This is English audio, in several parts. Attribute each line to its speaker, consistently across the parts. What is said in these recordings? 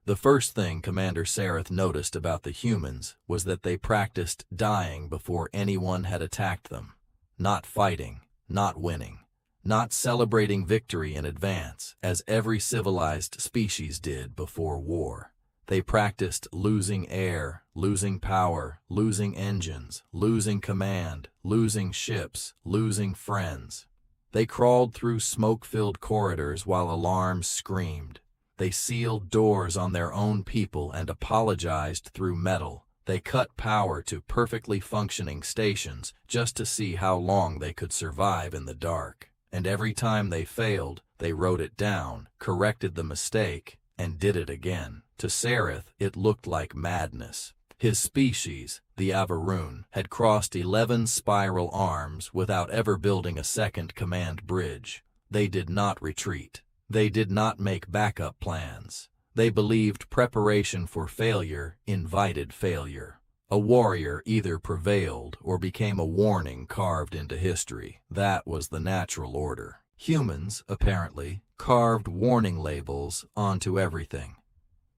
Speaker 1: The first thing Commander Sareth noticed about the humans was that they practiced dying before anyone had attacked them. Not fighting, not winning, not celebrating victory in advance, as every civilized species did before war. They practiced losing air, losing power, losing engines, losing command, losing ships, losing friends. They crawled through smoke-filled corridors while alarms screamed. They sealed doors on their own people and apologized through metal. They cut power to perfectly functioning stations just to see how long they could survive in the dark. And every time they failed, they wrote it down, corrected the mistake, and did it again. To Sareth, it looked like madness. His species, the Avaroon, had crossed 11 spiral arms without ever building a second command bridge. They did not retreat. They did not make backup plans. They believed preparation for failure invited failure. A warrior either prevailed or became a warning carved into history. That was the natural order. Humans, apparently, carved warning labels onto everything.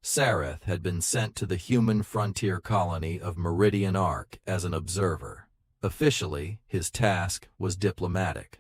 Speaker 1: Sareth had been sent to the human frontier colony of Meridian Arc as an observer. Officially, his task was diplomatic.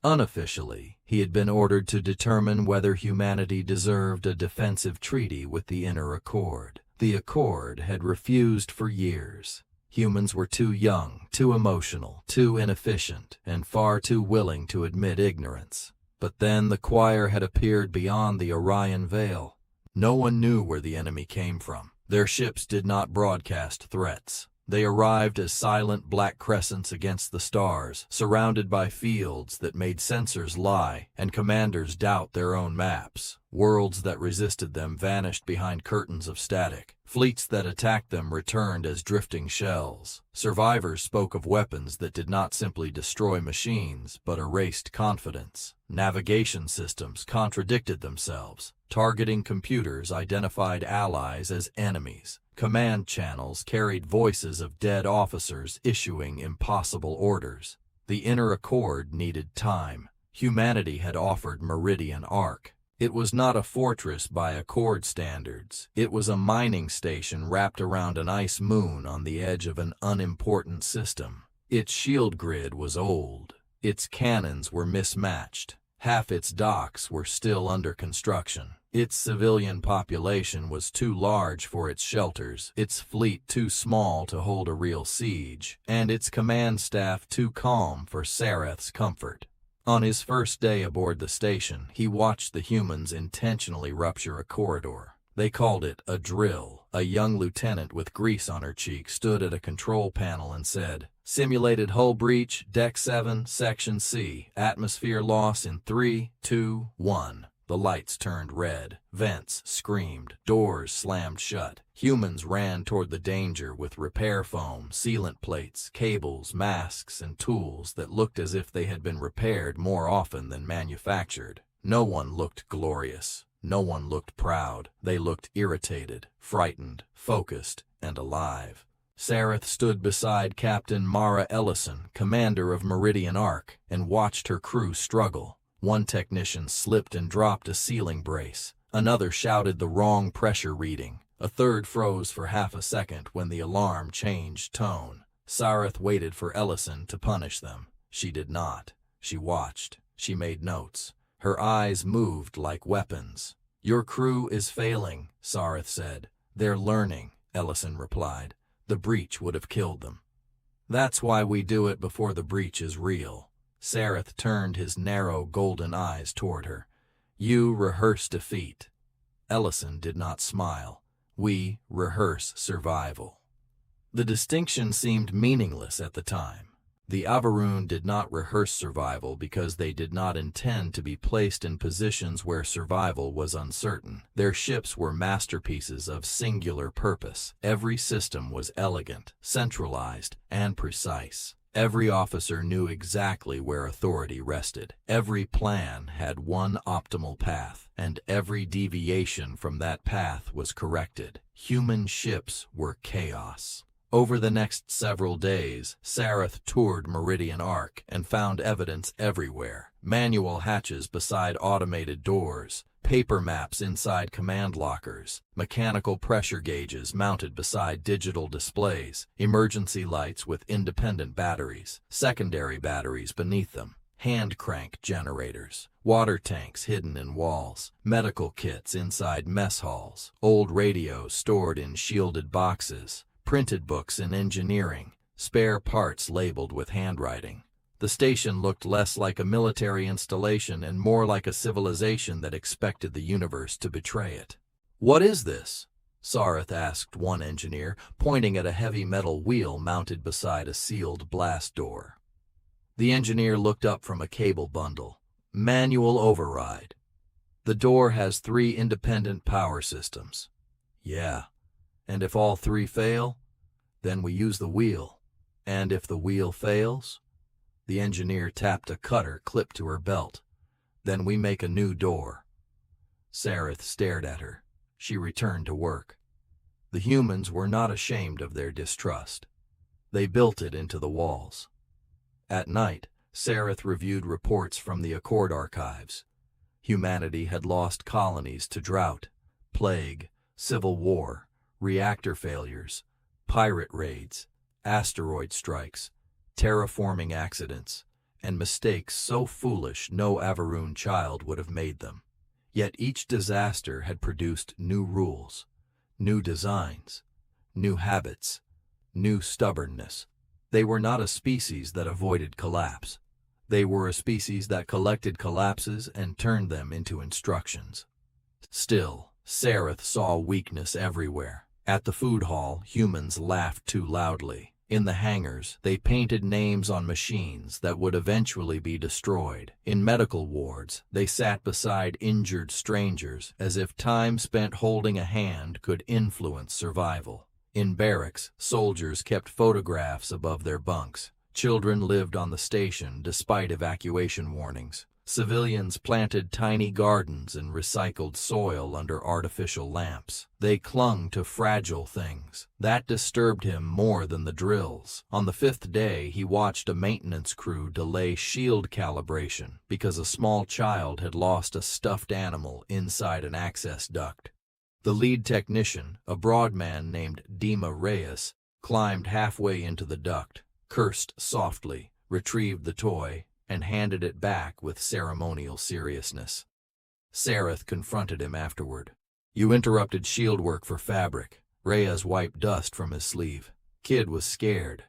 Speaker 1: Unofficially, he had been ordered to determine whether humanity deserved a defensive treaty with the Inner Accord. The Accord had refused for years. Humans were too young, too emotional, too inefficient, and far too willing to admit ignorance. But then the choir had appeared beyond the Orion Veil. No one knew where the enemy came from. Their ships did not broadcast threats. They arrived as silent black crescents against the stars, surrounded by fields that made sensors lie and commanders doubt their own maps. Worlds that resisted them vanished behind curtains of static. Fleets that attacked them returned as drifting shells. Survivors spoke of weapons that did not simply destroy machines, but erased confidence. Navigation systems contradicted themselves. Targeting computers identified allies as enemies. Command channels carried voices of dead officers issuing impossible orders. The Inner Accord needed time. Humanity had offered Meridian Arc. It was not a fortress by Accord standards. It was a mining station wrapped around an ice moon on the edge of an unimportant system. Its shield grid was old. Its cannons were mismatched. Half its docks were still under construction. Its civilian population was too large for its shelters, its fleet too small to hold a real siege, and its command staff too calm for Sareth's comfort. On his first day aboard the station, he watched the humans intentionally rupture a corridor. They called it a drill. A young lieutenant with grease on her cheek stood at a control panel and said, "Simulated hull breach, Deck 7, Section C. Atmosphere loss in 3, 2, 1. The lights turned red. Vents screamed. Doors slammed shut. Humans ran toward the danger with repair foam, sealant plates, cables, masks, and tools that looked as if they had been repaired more often than manufactured. No one looked glorious. No one looked proud. They looked irritated, frightened, focused, and alive. Sareth stood beside Captain Mara Ellison, commander of Meridian Arc, and watched her crew struggle. One technician slipped and dropped a sealing brace. Another shouted the wrong pressure reading. A third froze for half a second when the alarm changed tone. Sareth waited for Ellison to punish them. She did not. She watched. She made notes. Her eyes moved like weapons. "Your crew is failing," Sareth said. "They're learning," Ellison replied. "The breach would have killed them." "That's why we do it before the breach is real." Sareth turned his narrow golden eyes toward her. "You rehearse defeat." Ellison did not smile. "We rehearse survival." The distinction seemed meaningless at the time. The Avaroon did not rehearse survival because they did not intend to be placed in positions where survival was uncertain. Their ships were masterpieces of singular purpose. Every system was elegant, centralized, and precise. Every officer knew exactly where authority rested. Every plan had one optimal path, and every deviation from that path was corrected. Human ships were chaos. Over the next several days, Sareth toured Meridian Arc and found evidence everywhere. Manual hatches beside automated doors, paper maps inside command lockers, mechanical pressure gauges mounted beside digital displays, emergency lights with independent batteries, secondary batteries beneath them, hand crank generators, water tanks hidden in walls, medical kits inside mess halls, old radios stored in shielded boxes, printed books in engineering, spare parts labeled with handwriting. The station looked less like a military installation and more like a civilization that expected the universe to betray it. "What is this?" Sareth asked one engineer, pointing at a heavy metal wheel mounted beside a sealed blast door. The engineer looked up from a cable bundle. "Manual override. The door has 3 independent power systems." "Yeah. And if all 3 fail, then we use the wheel. And if the wheel fails?" The engineer tapped a cutter clipped to her belt. "Then we make a new door." Sareth stared at her. She returned to work. The humans were not ashamed of their distrust. They built it into the walls. At night, Sareth reviewed reports from the Accord archives. Humanity had lost colonies to drought, plague, civil war, reactor failures, pirate raids, asteroid strikes, terraforming accidents, and mistakes so foolish no Avaroon child would have made them. Yet each disaster had produced new rules, new designs, new habits, new stubbornness. They were not a species that avoided collapse. They were a species that collected collapses and turned them into instructions. Still, Sareth saw weakness everywhere. At the food hall, humans laughed too loudly. In the hangars, they painted names on machines that would eventually be destroyed. In medical wards, they sat beside injured strangers as if time spent holding a hand could influence survival. In barracks, soldiers kept photographs above their bunks. Children lived on the station despite evacuation warnings. Civilians planted tiny gardens and recycled soil under artificial lamps. They clung to fragile things. That disturbed him more than the drills. On the 5th day, he watched a maintenance crew delay shield calibration because a small child had lost a stuffed animal inside an access duct. The lead technician, a broad man named Dima Reyes, climbed halfway into the duct, cursed softly, retrieved the toy, and handed it back with ceremonial seriousness. Sareth confronted him afterward. "You interrupted shield work for fabric." Reyes wiped dust from his sleeve. Kid was scared.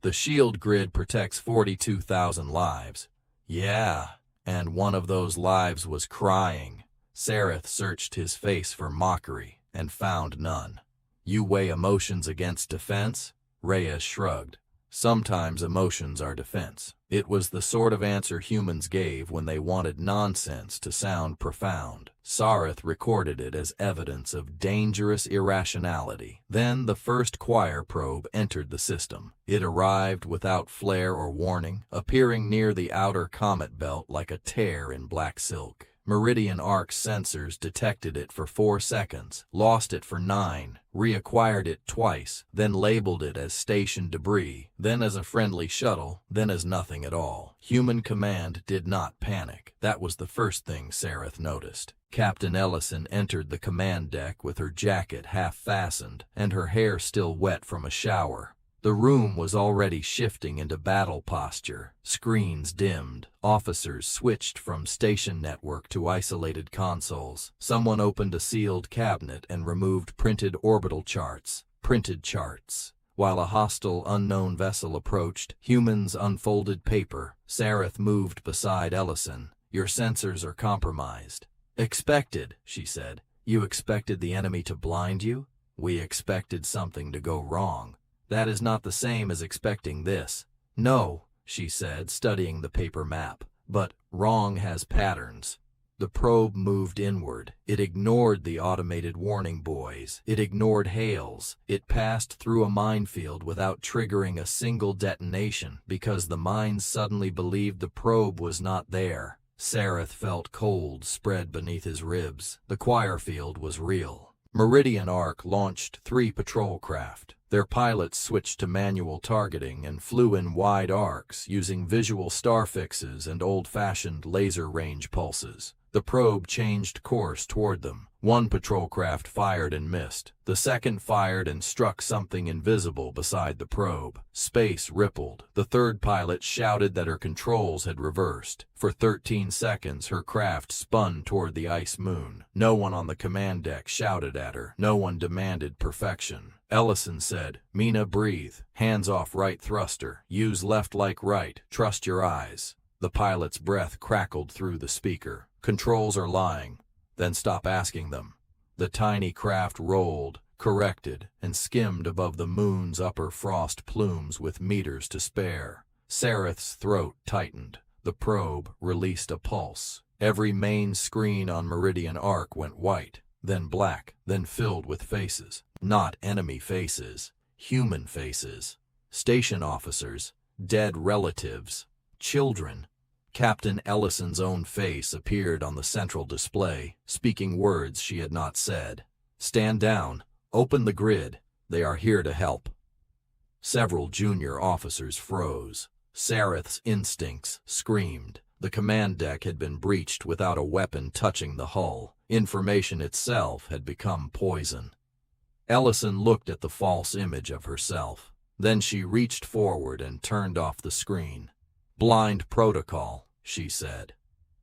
Speaker 1: "The shield grid protects 42,000 lives." "Yeah, and one of those lives was crying." Sareth searched his face for mockery and found none. "You weigh emotions against defense?" Reyes shrugged. "Sometimes emotions are defense." It was the sort of answer humans gave when they wanted nonsense to sound profound. Sareth recorded it as evidence of dangerous irrationality. Then the first choir probe entered the system. It arrived without flare or warning, appearing near the outer comet belt like a tear in black silk. Meridian Arc sensors detected it for 4 seconds, lost it for 9, reacquired it twice, then labeled it as station debris, then as a friendly shuttle, then as nothing at all. Human command did not panic. That was the first thing Sareth noticed. Captain Ellison entered the command deck with her jacket half-fastened and her hair still wet from a shower. The room was already shifting into battle posture. Screens dimmed. Officers switched from station network to isolated consoles. Someone opened a sealed cabinet and removed printed orbital charts. Printed charts. While a hostile, unknown vessel approached, humans unfolded paper. Sareth moved beside Ellison. "Your sensors are compromised." "Expected," she said. "You expected the enemy to blind you? We expected something to go wrong. That is not the same as expecting this." "No," she said, studying the paper map, "but wrong has patterns." The probe moved inward. It ignored the automated warning buoys. It ignored hails. It passed through a minefield without triggering a single detonation because the mines suddenly believed the probe was not there. Sareth felt cold spread beneath his ribs. The choir field was real. Meridian Arc launched 3 patrol craft. Their pilots switched to manual targeting and flew in wide arcs using visual star fixes and old-fashioned laser range pulses. The probe changed course toward them. One patrol craft fired and missed. The second fired and struck something invisible beside the probe. Space rippled. The third pilot shouted that her controls had reversed. For 13 seconds, her craft spun toward the ice moon. No one on the command deck shouted at her. No one demanded perfection. Ellison said, "Mina, breathe. Hands off right thruster. Use left like right. Trust your eyes." The pilot's breath crackled through the speaker. "Controls are lying." "Then stop asking them." The tiny craft rolled, corrected, and skimmed above the moon's upper frost plumes with meters to spare. Sareth's throat tightened. The probe released a pulse. Every main screen on Meridian Arc went white, then black, then filled with faces. Not enemy faces, human faces. Station officers, dead relatives, children. Captain Ellison's own face appeared on the central display, speaking words she had not said. "Stand down. Open the grid. They are here to help." Several junior officers froze. Sareth's instincts screamed. The command deck had been breached without a weapon touching the hull. Information itself had become poison. Ellison looked at the false image of herself. Then she reached forward and turned off the screen. "Blind protocol," she said.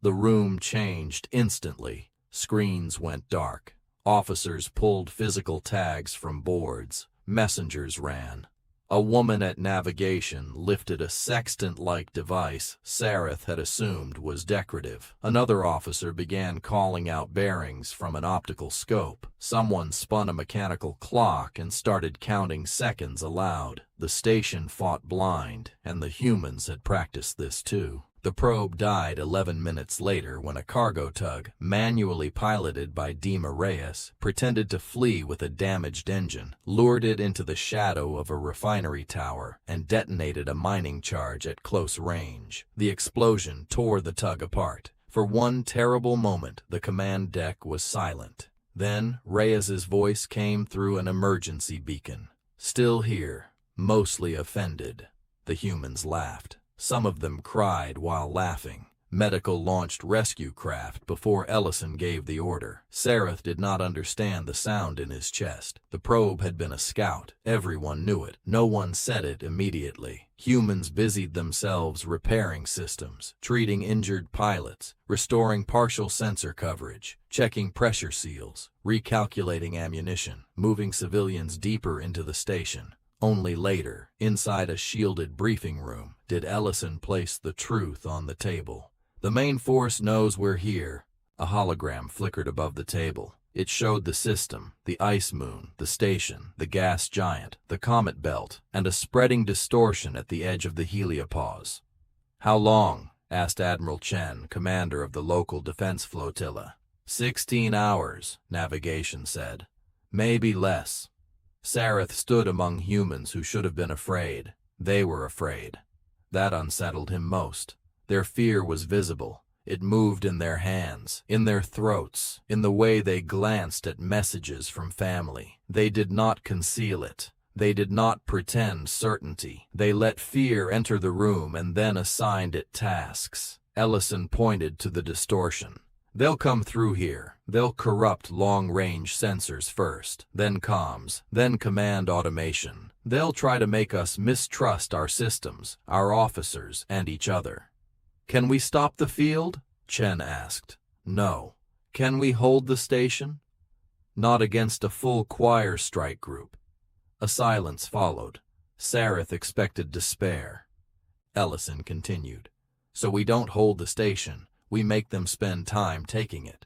Speaker 1: The room changed instantly. Screens went dark. Officers pulled physical tags from boards. Messengers ran. A woman at navigation lifted a sextant-like device Sareth had assumed was decorative. Another officer began calling out bearings from an optical scope. Someone spun a mechanical clock and started counting seconds aloud. The station fought blind, and the humans had practiced this too. The probe died 11 minutes later when a cargo tug, manually piloted by Dima Reyes, pretended to flee with a damaged engine, lured it into the shadow of a refinery tower, and detonated a mining charge at close range. The explosion tore the tug apart. For one terrible moment, the command deck was silent. Then Reyes's voice came through an emergency beacon. "Still here, mostly offended." The humans laughed. Some of them cried while laughing. Medical launched rescue craft before Ellison gave the order. Sareth did not understand the sound in his chest. The probe had been a scout. Everyone knew it. No one said it immediately. Humans busied themselves repairing systems, treating injured pilots, restoring partial sensor coverage, checking pressure seals, recalculating ammunition, moving civilians deeper into the station. Only later, inside a shielded briefing room, did Ellison place the truth on the table. "The main force knows we're here." A hologram flickered above the table. It showed the system, the ice moon, the station, the gas giant, the comet belt, and a spreading distortion at the edge of the heliopause. "How long?" asked Admiral Chen, commander of the local defense flotilla. 16 hours, navigation said. "Maybe less." Sareth stood among humans who should have been afraid. They were afraid. That unsettled him most. Their fear was visible. It moved in their hands, in their throats, in the way they glanced at messages from family. They did not conceal it. They did not pretend certainty. They let fear enter the room and then assigned it tasks. Ellison pointed to the distortion. "They'll come through here. They'll corrupt long-range sensors first, then comms, then command automation. They'll try to make us mistrust our systems, our officers, and each other." "Can we stop the field?" Chen asked. "No." "Can we hold the station?" "Not against a full choir strike group." A silence followed. Sareth expected despair. Ellison continued. "So we don't hold the station. We make them spend time taking it."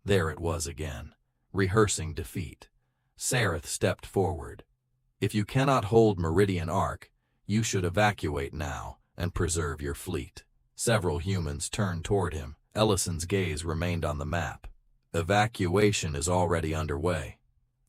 Speaker 1: There it was again, rehearsing defeat. Sareth stepped forward. "If you cannot hold Meridian Arc, you should evacuate now and preserve your fleet." Several humans turned toward him. Ellison's gaze remained on the map. "Evacuation is already underway."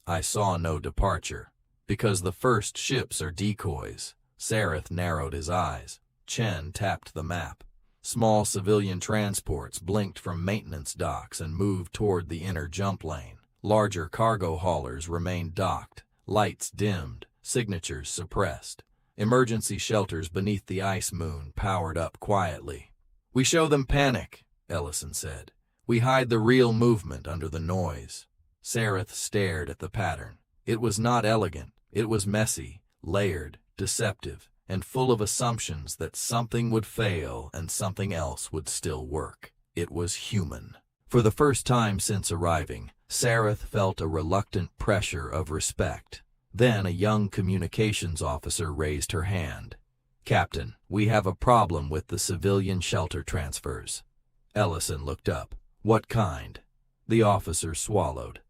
Speaker 1: "I saw no departure." "Because the first ships are decoys." Sareth narrowed his eyes. Chen tapped the map. Small civilian transports blinked from maintenance docks and moved toward the inner jump lane. Larger cargo haulers remained docked. Lights dimmed. signatures suppressed. Emergency shelters beneath the ice moon powered up quietly. "We show them panic," Ellison said. "We hide the real movement under the noise." Sareth stared at the pattern. It was not elegant. It was messy, layered, deceptive, and full of assumptions that something would fail and something else would still work. It was human. For the first time since arriving, Sareth felt a reluctant pressure of respect. Then a young communications officer raised her hand. "Captain, we have a problem with the civilian shelter transfers." Ellison looked up. "What kind?" The officer swallowed.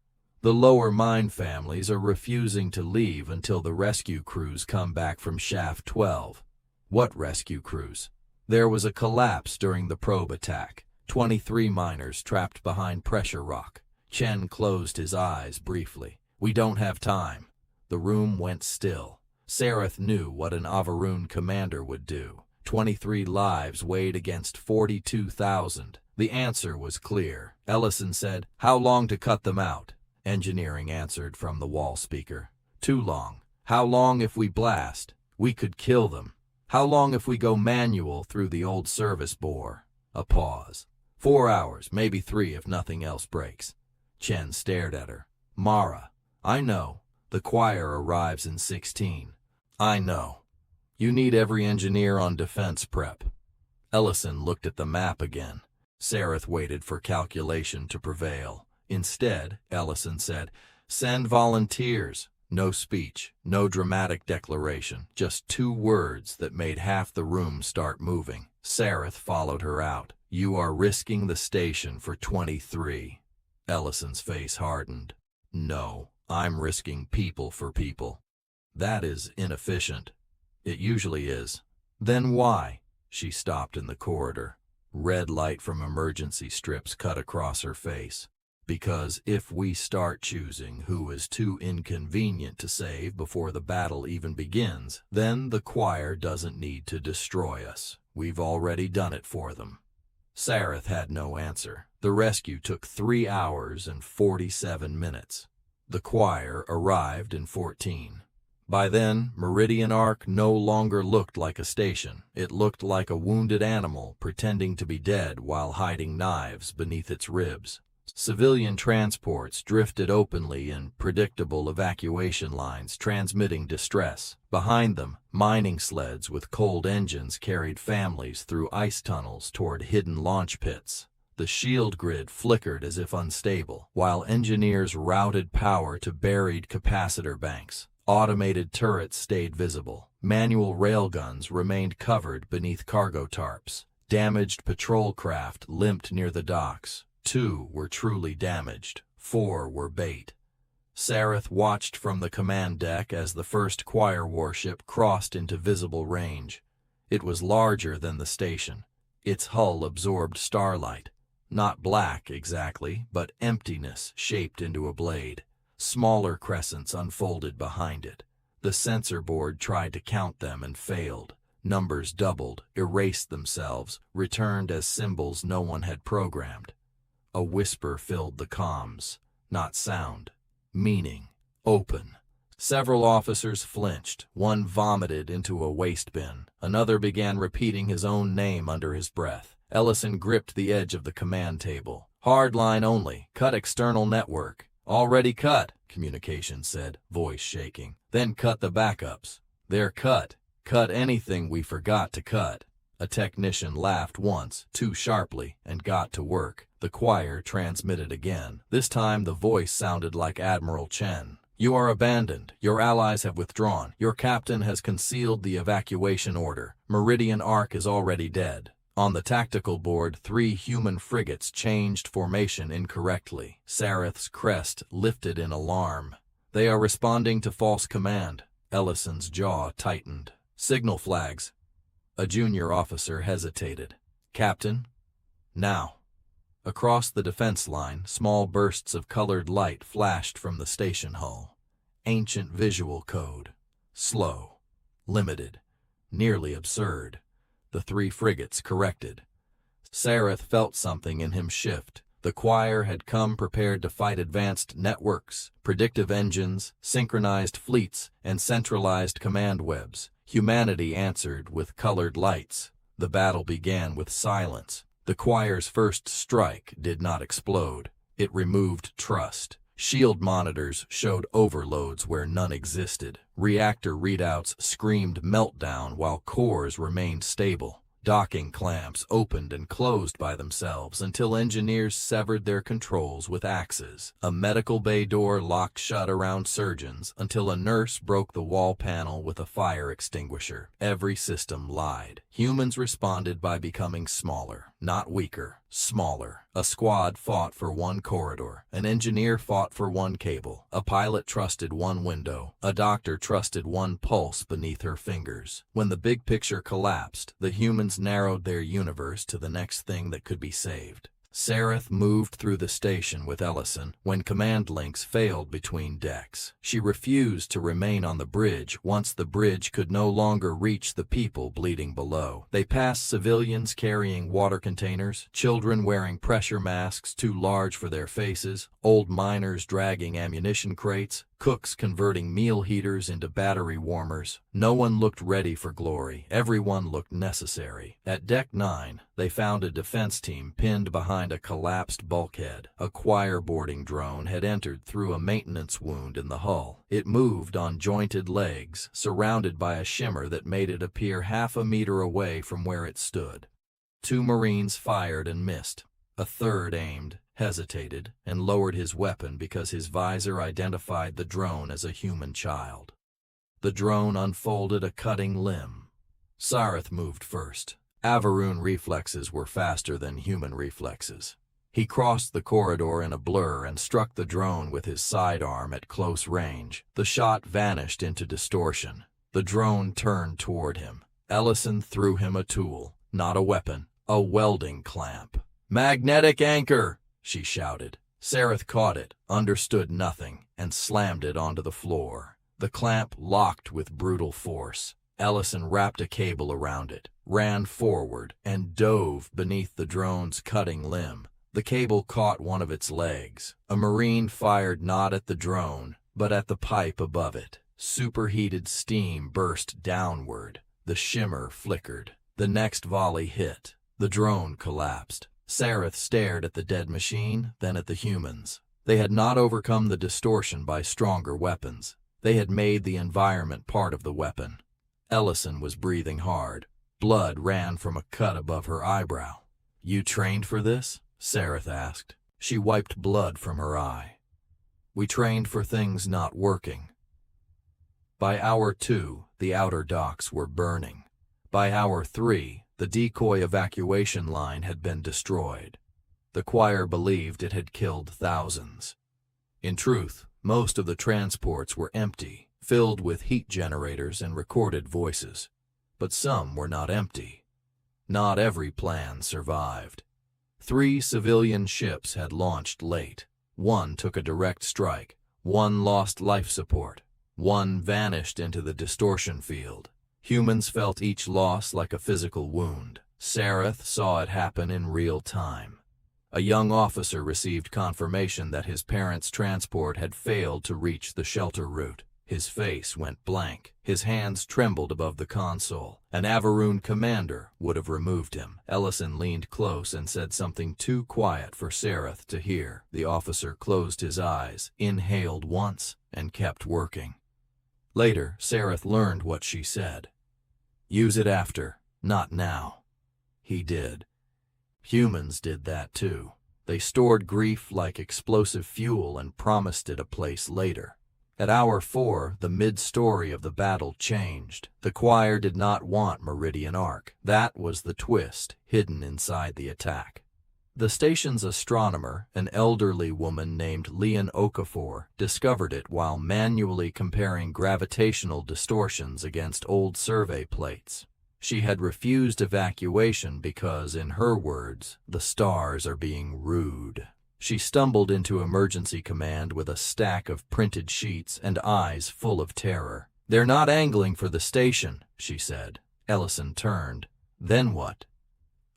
Speaker 1: "The lower mine families are refusing to leave until the rescue crews come back from Shaft 12. "What rescue crews?" "There was a collapse during the probe attack. 23 miners trapped behind pressure rock." Chen closed his eyes briefly. "We don't have time." The room went still. Sareth knew what an Avaroon commander would do. 23 lives weighed against 42,000. The answer was clear. Ellison said, "How long to cut them out?" Engineering answered from the wall speaker. "Too long." "How long if we blast?" "We could kill them." "How long if we go manual through the old service bore?" A pause. 4 hours, maybe 3 if nothing else breaks. Chen stared at her. "Mara, I know. The choir arrives in 16. I know. You need every engineer on defense prep." Ellison looked at the map again. Sareth waited for calculation to prevail. Instead, Ellison said, "Send volunteers." No speech, no dramatic declaration, just 2 words that made half the room start moving. Sareth followed her out. "You are risking the station for 23. Ellison's face hardened. "No, I'm risking people for people." "That is inefficient." "It usually is." "Then why?" She stopped in the corridor. Red light from emergency strips cut across her face. "Because if we start choosing who is too inconvenient to save before the battle even begins, then the choir doesn't need to destroy us. We've already done it for them." Sareth had no answer. The rescue took 3 hours and 47 minutes. The choir arrived in 14. By then, Meridian Arc no longer looked like a station. It looked like a wounded animal pretending to be dead while hiding knives beneath its ribs. Civilian transports drifted openly in predictable evacuation lines transmitting distress. Behind them, mining sleds with cold engines carried families through ice tunnels toward hidden launch pits. The shield grid flickered as if unstable, while engineers routed power to buried capacitor banks. Automated turrets stayed visible. Manual railguns remained covered beneath cargo tarps. Damaged patrol craft limped near the docks. 2 were truly damaged. 4 were bait. Sareth watched from the command deck as the first choir warship crossed into visible range. It was larger than the station. Its hull absorbed starlight. Not black exactly, but emptiness shaped into a blade. Smaller crescents unfolded behind it. The sensor board tried to count them and failed. Numbers doubled, erased themselves, returned as symbols no one had programmed. A whisper filled the comms. Not sound. Meaning. Open. Several officers flinched. One vomited into a waste bin. Another began repeating his own name under his breath. Ellison gripped the edge of the command table. "Hard line only. Cut external network." "Already cut," communications said, voice shaking. "Then cut the backups." "They're cut." "Cut anything we forgot to cut." A technician laughed once, too sharply, and got to work. The choir transmitted again. This time the voice sounded like Admiral Chen. "You are abandoned. Your allies have withdrawn. Your captain has concealed the evacuation order. Meridian Arc is already dead." On the tactical board, 3 human frigates changed formation incorrectly. Sareth's crest lifted in alarm. "They are responding to false command." Ellison's jaw tightened. "Signal flags." A junior officer hesitated. "Captain?" "Now." Across the defense line, small bursts of colored light flashed from the station hull. Ancient visual code. Slow. Limited. Nearly absurd. The 3 frigates corrected. Sareth felt something in him shift. The choir had come prepared to fight advanced networks, predictive engines, synchronized fleets, and centralized command webs. Humanity answered with colored lights. The battle began with silence. The choir's first strike did not explode. It removed trust. Shield monitors showed overloads where none existed. Reactor readouts screamed meltdown while cores remained stable. Docking clamps opened and closed by themselves until engineers severed their controls with axes. A medical bay door locked shut around surgeons until a nurse broke the wall panel with a fire extinguisher. Every system lied. Humans responded by becoming smaller, not weaker, smaller. A squad fought for one corridor. An engineer fought for one cable. A pilot trusted one window. A doctor trusted one pulse beneath her fingers. When the big picture collapsed, the humans narrowed their universe to the next thing that could be saved. Sareth moved through the station with Ellison when command links failed between decks. She refused to remain on the bridge once the bridge could no longer reach the people bleeding below. They passed civilians carrying water containers, children wearing pressure masks too large for their faces, old miners dragging ammunition crates, cooks converting meal heaters into battery warmers. No one looked ready for glory. Everyone looked necessary. At Deck 9, they found a defense team pinned behind a collapsed bulkhead. A choir boarding drone had entered through a maintenance wound in the hull. It moved on jointed legs, surrounded by a shimmer that made it appear half a meter away from where it stood. 2 Marines fired and missed. A third aimed, hesitated, and lowered his weapon because his visor identified the drone as a human child. The drone unfolded a cutting limb. Sareth moved first. Avaroon reflexes were faster than human reflexes. He crossed the corridor in a blur and struck the drone with his sidearm at close range. The shot vanished into distortion. The drone turned toward him. Ellison threw him a tool, not a weapon, a welding clamp. "Magnetic anchor!" she shouted. Sareth caught it, understood nothing, and slammed it onto the floor. The clamp locked with brutal force. Ellison wrapped a cable around it, ran forward, and dove beneath the drone's cutting limb. The cable caught one of its legs. A Marine fired not at the drone, but at the pipe above it. Superheated steam burst downward. The shimmer flickered. The next volley hit. The drone collapsed. Sareth stared at the dead machine, then at the humans. They had not overcome the distortion by stronger weapons. They had made the environment part of the weapon. Ellison was breathing hard. Blood ran from a cut above her eyebrow. "You trained for this?" Sareth asked. She wiped blood from her eye. "We trained for things not working." By hour 2, the outer docks were burning. By hour 3, the decoy evacuation line had been destroyed. The choir believed it had killed thousands. In truth, most of the transports were empty, filled with heat generators and recorded voices. But some were not empty. Not every plan survived. 3 civilian ships had launched late. 1 took a direct strike. 1 lost life support. 1 vanished into the distortion field. Humans felt each loss like a physical wound. Sareth saw it happen in real time. A young officer received confirmation that his parents' transport had failed to reach the shelter route. His face went blank. His hands trembled above the console. An Avaroon commander would have removed him. Ellison leaned close and said something too quiet for Sareth to hear. The officer closed his eyes, inhaled once, and kept working. Later, Sareth learned what she said. "Use it after, not now." He did. Humans did that too. They stored grief like explosive fuel and promised it a place later. At hour 4, the mid-story of the battle changed. The choir did not want Meridian Arc. That was the twist, hidden inside the attack. The station's astronomer, an elderly woman named Leon Okafor, discovered it while manually comparing gravitational distortions against old survey plates. She had refused evacuation because, in her words, the stars are being rude. She stumbled into emergency command with a stack of printed sheets and eyes full of terror. "They're not angling for the station," she said. Ellison turned. "Then what?"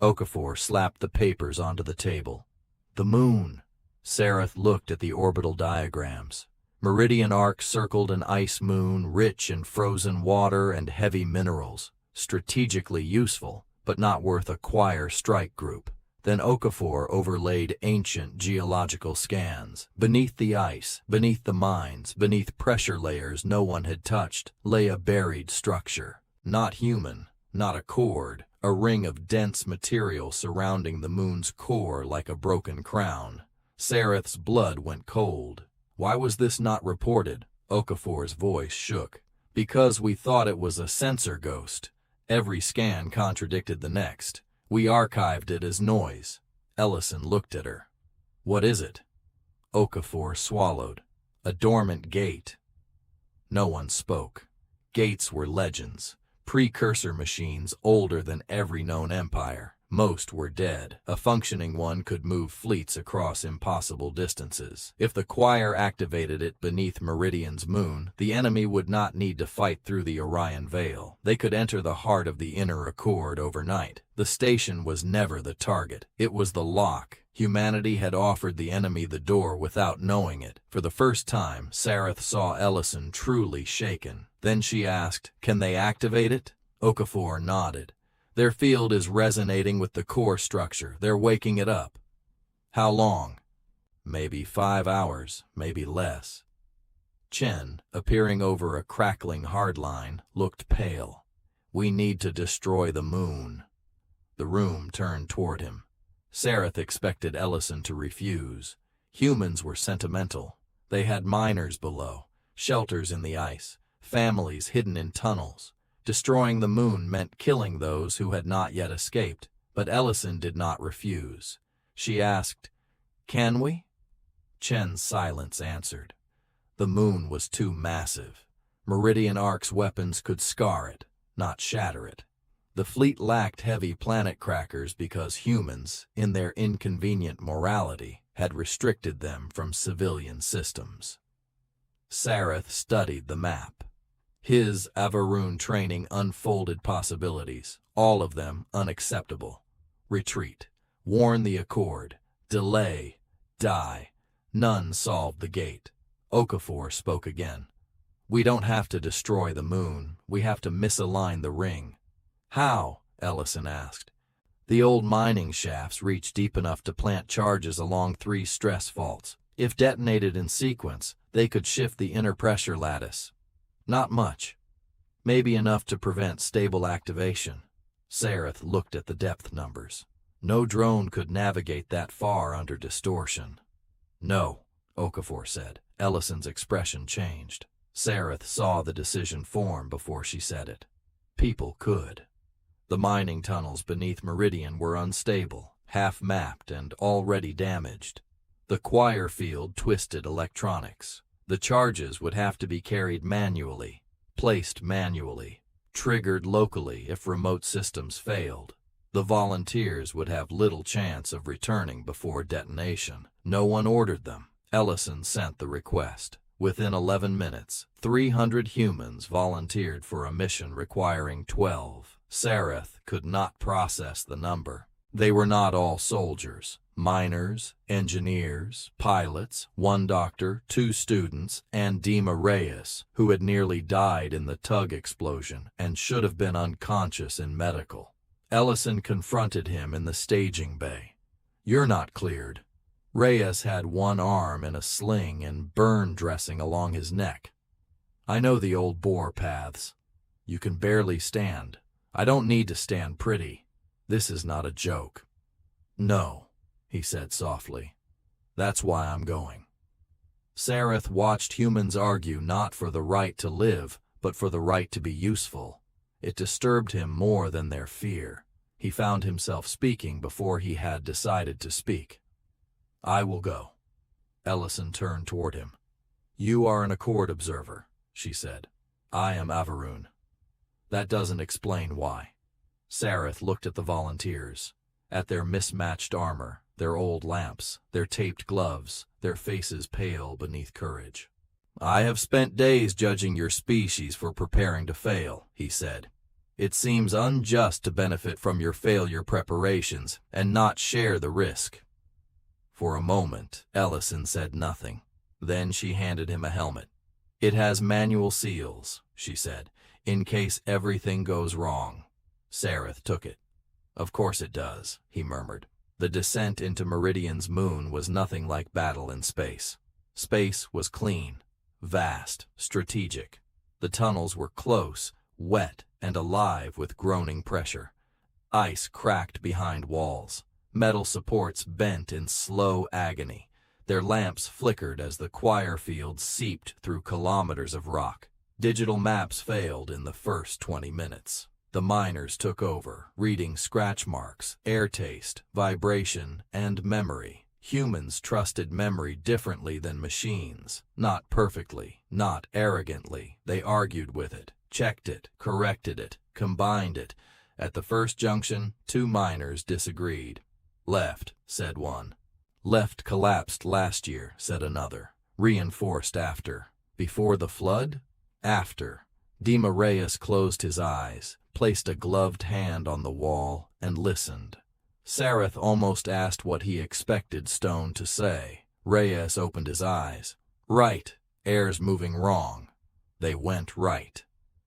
Speaker 1: Okafor slapped the papers onto the table. The moon. Sareth looked at the orbital diagrams. Meridian arc circled an ice moon rich in frozen water and heavy minerals, strategically useful, but not worth a choir strike group. Then Okafor overlaid ancient geological scans. Beneath the ice, beneath the mines, beneath pressure layers no one had touched, lay a buried structure. Not human, not a cord, a ring of dense material surrounding the moon's core like a broken crown. Sareth's blood went cold. Why was this not reported? Okafor's voice shook. Because we thought it was a sensor ghost. Every scan contradicted the next. We archived it as noise. Ellison looked at her. What is it? Okafor swallowed. A dormant gate. No one spoke. Gates were legends. Precursor machines older than every known empire. Most were dead. A functioning one could move fleets across impossible distances. If the choir activated it beneath Meridian's moon, the enemy would not need to fight through the Orion Veil. They could enter the heart of the inner accord overnight. The station was never the target. It was the lock. Humanity had offered the enemy the door without knowing it. For the first time, Sareth saw Ellison truly shaken. Then she asked, "Can they activate it?" Okafor nodded. Their field is resonating with the core structure. They're waking it up. How long? Maybe 5 hours, maybe less. Chen, appearing over a crackling hardline, looked pale. We need to destroy the moon. The room turned toward him. Sareth expected Ellison to refuse. Humans were sentimental. They had miners below, shelters in the ice, families hidden in tunnels. Destroying the moon meant killing those who had not yet escaped, but Ellison did not refuse. She asked, "Can we?" Chen's silence answered. The moon was too massive. Meridian Arc's weapons could scar it, not shatter it. The fleet lacked heavy planet crackers because humans, in their inconvenient morality, had restricted them from civilian systems. Sareth studied the map. His Avarun training unfolded possibilities, all of them unacceptable. Retreat, warn the Accord, delay, die. None solved the gate. Okafor spoke again. We don't have to destroy the moon, we have to misalign the ring. How? Ellison asked. The old mining shafts reach deep enough to plant charges along 3 stress faults. If detonated in sequence, they could shift the inner pressure lattice. Not much. Maybe enough to prevent stable activation. Sareth looked at the depth numbers. No drone could navigate that far under distortion. No, Okafor said. Ellison's expression changed. Sareth saw the decision form before she said it. People could. The mining tunnels beneath Meridian were unstable, half-mapped and already damaged. The choir field twisted electronics. The charges would have to be carried manually, placed manually, triggered locally if remote systems failed. The volunteers would have little chance of returning before detonation. No one ordered them. Ellison sent the request. Within 11 minutes, 300 humans volunteered for a mission requiring 12. Sareth could not process the number. They were not all soldiers. Miners, engineers, pilots, 1 doctor, 2 students, and Dima Reyes, who had nearly died in the tug explosion and should have been unconscious in medical. Ellison confronted him in the staging bay. You're not cleared. Reyes had 1 arm in a sling and burn dressing along his neck. I know the old bore paths. You can barely stand. I don't need to stand pretty. This is not a joke. No, he said softly. That's why I'm going. Sareth watched humans argue not for the right to live, but for the right to be useful. It disturbed him more than their fear. He found himself speaking before he had decided to speak. I will go. Ellison turned toward him. You are an Accord observer, she said. I am Avarun. That doesn't explain why. Sareth looked at the volunteers, at their mismatched armor, their old lamps, their taped gloves, their faces pale beneath courage. I have spent days judging your species for preparing to fail, he said. It seems unjust to benefit from your failure preparations and not share the risk. For a moment, Ellison said nothing. Then she handed him a helmet. "It has manual seals," she said, "in case everything goes wrong." Sareth took it. "Of course it does," he murmured. The descent into Meridian's moon was nothing like battle in space. Space was clean, vast, strategic. The tunnels were close, wet, and alive with groaning pressure. Ice cracked behind walls. Metal supports bent in slow agony. Their lamps flickered as the choir fields seeped through kilometers of rock. Digital maps failed in the first 20 minutes. The miners took over, reading scratch marks, air taste, vibration, and memory. Humans trusted memory differently than machines. Not perfectly, not arrogantly. They argued with it, checked it, corrected it, combined it. At the first junction, 2 miners disagreed. "Left," said one. "Left collapsed last year," said another. "Reinforced after." "Before the flood?" "After." Dima Reyes closed his eyes, placed a gloved hand on the wall, and listened. Sareth almost asked what he expected Stone to say. Reyes opened his eyes. "Right. Air's moving wrong." They went right.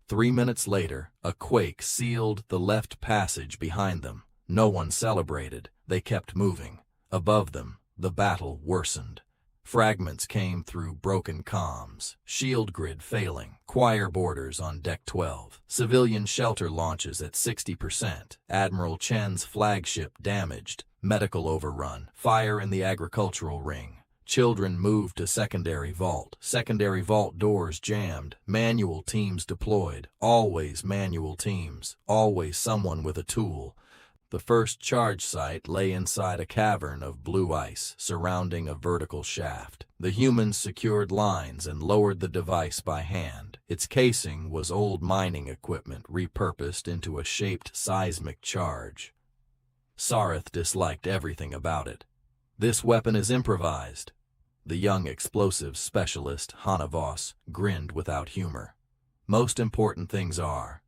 Speaker 1: 3 minutes later, a quake sealed the left passage behind them. No one celebrated. They kept moving. Above them, the battle worsened. Fragments came through broken comms, shield grid failing, choir borders on Deck 12, civilian shelter launches at 60%, Admiral Chen's flagship damaged, medical overrun, fire in the agricultural ring. Children moved to secondary vault doors jammed, manual teams deployed, always manual teams, always someone with a tool. The first charge site lay inside a cavern of blue ice surrounding a vertical shaft. The humans secured lines and lowered the device by hand. Its casing was old mining equipment repurposed into a shaped seismic charge. Sareth disliked everything about it. "This weapon is improvised." The young explosives specialist, Hannah Voss, grinned without humor. "Most important things are."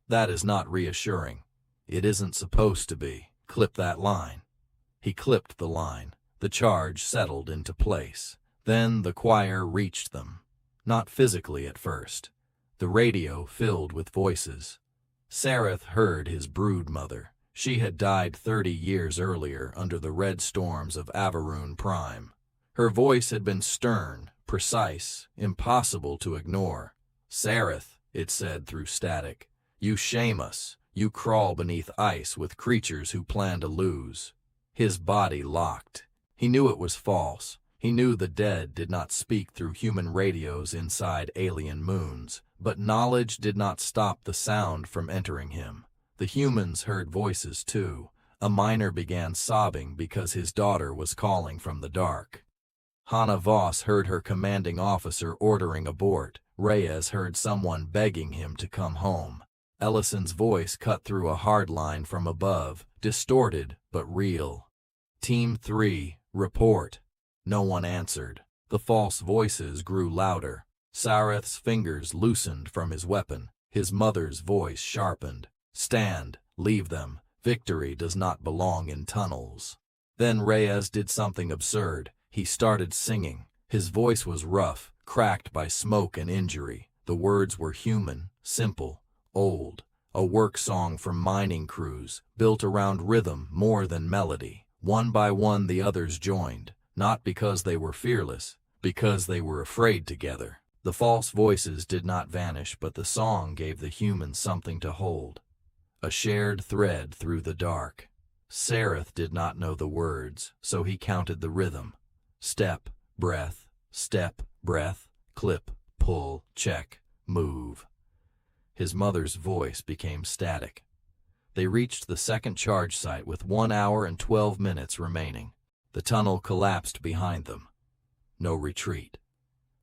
Speaker 1: "That is not reassuring." "It isn't supposed to be. Clip that line." He clipped the line. The charge settled into place. Then the choir reached them. Not physically at first. The radio filled with voices. Sareth heard his brood mother. She had died 30 years earlier under the red storms of Avaroon Prime. Her voice had been stern, precise, impossible to ignore. "Sareth," it said through static, "you shame us. You crawl beneath ice with creatures who plan to lose." His body locked. He knew it was false. He knew the dead did not speak through human radios inside alien moons. But knowledge did not stop the sound from entering him. The humans heard voices too. A miner began sobbing because his daughter was calling from the dark. Hannah Voss heard her commanding officer ordering abort. Reyes heard someone begging him to come home. Ellison's voice cut through a hard line from above, distorted but real. "Team 3, report." No one answered. The false voices grew louder. Sareth's fingers loosened from his weapon. His mother's voice sharpened. "Stand, leave them. Victory does not belong in tunnels." Then Reyes did something absurd. He started singing. His voice was rough, cracked by smoke and injury. The words were human, simple, old, a work song for mining crews, built around rhythm more than melody. One by one the others joined, not because they were fearless, because they were afraid together. The false voices did not vanish, but the song gave the humans something to hold. A shared thread through the dark. Sareth did not know the words, so he counted the rhythm. Step, breath, clip, pull, check, move. His mother's voice became static. They reached the second charge site with 1 hour and 12 minutes remaining. The tunnel collapsed behind them. No retreat.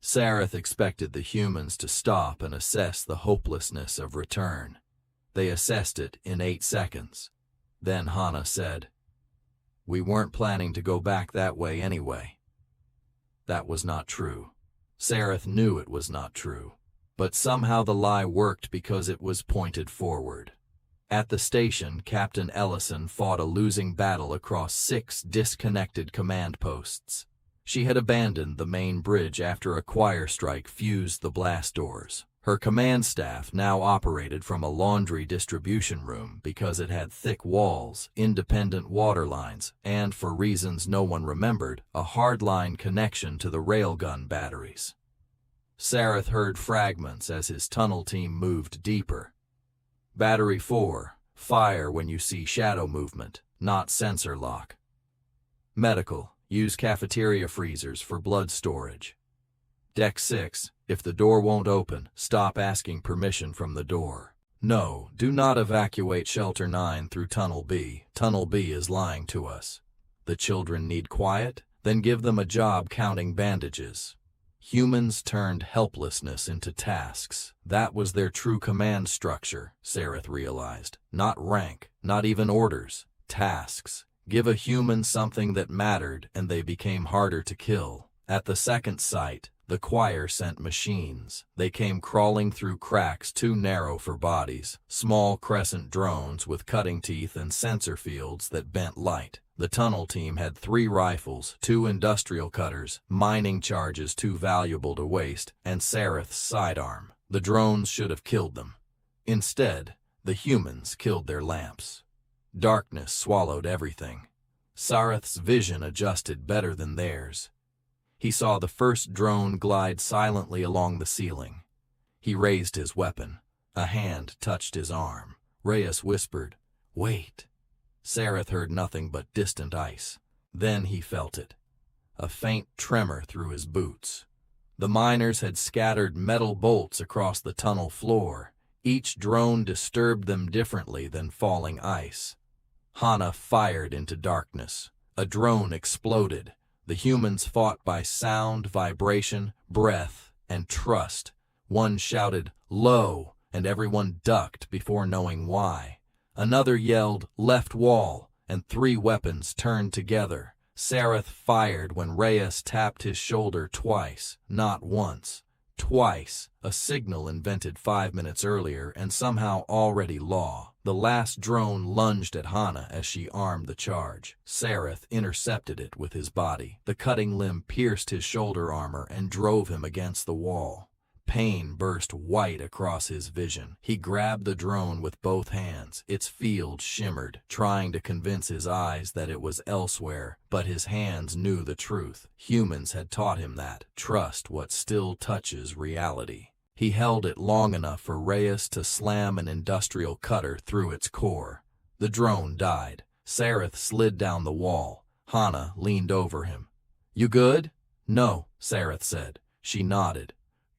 Speaker 1: Sareth expected the humans to stop and assess the hopelessness of return. They assessed it in 8 seconds. Then Hannah said, "We weren't planning to go back that way anyway." That was not true. Sareth knew it was not true. But somehow the lie worked because it was pointed forward. At the station, Captain Ellison fought a losing battle across 6 disconnected command posts. She had abandoned the main bridge after a choir strike fused the blast doors. Her command staff now operated from a laundry distribution room because it had thick walls, independent water lines, and, for reasons no one remembered, a hardline connection to the railgun batteries. Sareth heard fragments as his tunnel team moved deeper. Battery 4, fire when you see shadow movement, not sensor lock. Medical, use cafeteria freezers for blood storage. Deck 6, if the door won't open, stop asking permission from the door. No, do not evacuate Shelter 9 through Tunnel B. Tunnel B is lying to us. The children need quiet? Then give them a job counting bandages. Humans turned helplessness into tasks. That was their true command structure, Sareth realized. Not rank, not even orders. Tasks. Give a human something that mattered and they became harder to kill. At the second site, the choir sent machines. They came crawling through cracks too narrow for bodies, small crescent drones with cutting teeth and sensor fields that bent light. The tunnel team had 3 rifles, 2 industrial cutters, mining charges too valuable to waste, and Sareth's sidearm. The drones should have killed them. Instead, the humans killed their lamps. Darkness swallowed everything. Sareth's vision adjusted better than theirs. He saw the first drone glide silently along the ceiling. He raised his weapon. A hand touched his arm. Reyes whispered, "Wait." Sareth heard nothing but distant ice. Then he felt it. A faint tremor through his boots. The miners had scattered metal bolts across the tunnel floor. Each drone disturbed them differently than falling ice. Hana fired into darkness. A drone exploded. The humans fought by sound, vibration, breath, and trust. One shouted, "Low," and everyone ducked before knowing why. Another yelled, "Left wall," and 3 weapons turned together. Sareth fired when Reyes tapped his shoulder twice, not once. Twice, a signal invented 5 minutes earlier and somehow already law. The last drone lunged at Hana as she armed the charge. Sareth intercepted it with his body. The cutting limb pierced his shoulder armor and drove him against the wall. Pain burst white across his vision. He grabbed the drone with both hands. Its field shimmered, trying to convince his eyes that it was elsewhere, but his hands knew the truth. Humans had taught him that. Trust what still touches reality. He held it long enough for Reyes to slam an industrial cutter through its core. The drone died. Sareth slid down the wall. Hana leaned over him. "You good?" "No," Sareth said. She nodded.